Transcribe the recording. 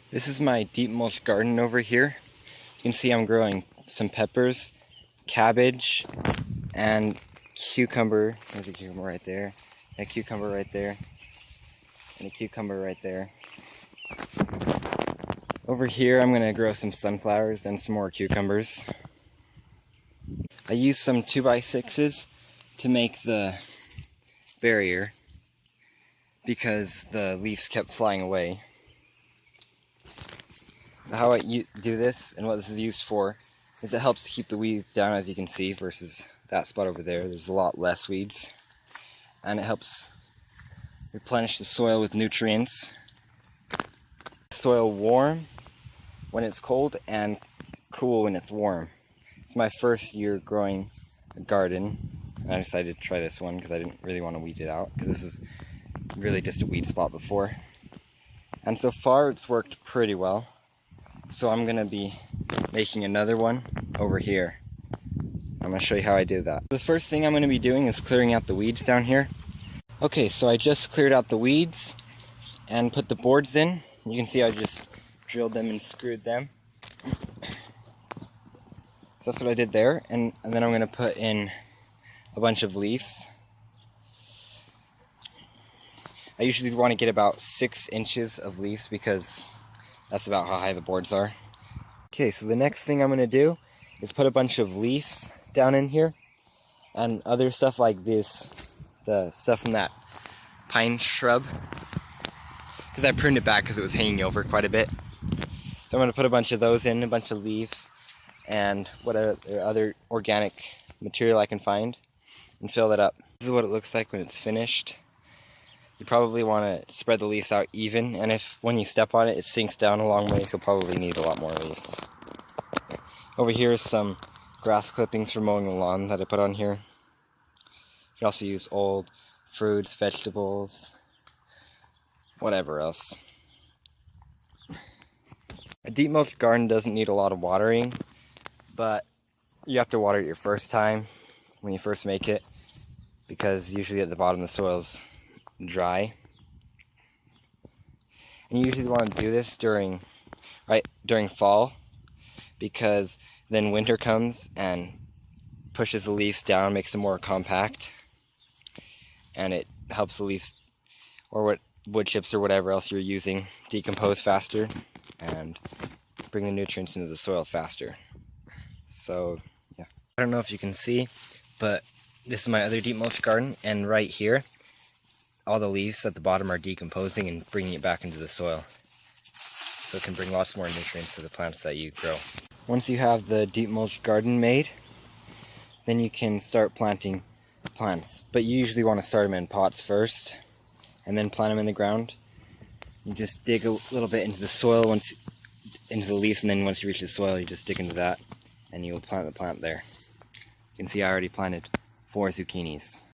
This is my deep mulch garden over here. You can see I'm growing some peppers, cabbage, and cucumber. There's a cucumber right there, a cucumber right there, and a cucumber right there. Over here I'm going to grow some sunflowers and some more cucumbers. I used some 2x6s to make the barrier because the leaves kept flying away. How I do this and what this is used for is it helps to keep the weeds down, as you can see, versus that spot over there. There's a lot less weeds, and it helps replenish the soil with nutrients. Soil warm when it's cold and cool when it's warm. It's my first year growing a garden, and I decided to try this one because I didn't really want to weed it out, because this is really just a weed spot before. And so far it's worked pretty well. So I'm going to be making another one over here. I'm going to show you how I did that. The first thing I'm going to be doing is clearing out the weeds down here. Okay, so I just cleared out the weeds and put the boards in. You can see I just drilled them and screwed them. So that's what I did there. And then I'm going to put in a bunch of leaves. I usually want to get about 6 inches of leaves because that's about how high the boards are. Okay, so the next thing I'm going to do is put a bunch of leaves down in here and other stuff like this, the stuff from that pine shrub, because I pruned it back because it was hanging over quite a bit. So I'm going to put a bunch of those in, a bunch of leaves, and whatever other organic material I can find, and fill that up. This is what it looks like when it's finished. You probably want to spread the leaves out even, and if when you step on it, it sinks down a long way, so you'll probably need a lot more leaves. Over here is some grass clippings for mowing the lawn that I put on here. You can also use old fruits, vegetables, whatever else. A deep mulch garden doesn't need a lot of watering, but you have to water it your first time when you first make it, because usually at the bottom the soil's dry. And you usually want to do this during fall, because then winter comes and pushes the leaves down, makes them more compact, and it helps the leaves, or what wood chips or whatever else you're using, decompose faster and bring the nutrients into the soil faster. So yeah, I don't know if you can see, but this is my other deep mulch garden, and right here all the leaves at the bottom are decomposing and bringing it back into the soil. So it can bring lots more nutrients to the plants that you grow. Once you have the deep mulch garden made, then you can start planting plants. But you usually want to start them in pots first, and then plant them in the ground. You just dig a little bit into the soil, into the leaves, and then once you reach the soil, you just dig into that, and you'll plant the plant there. You can see I already planted 4 zucchinis.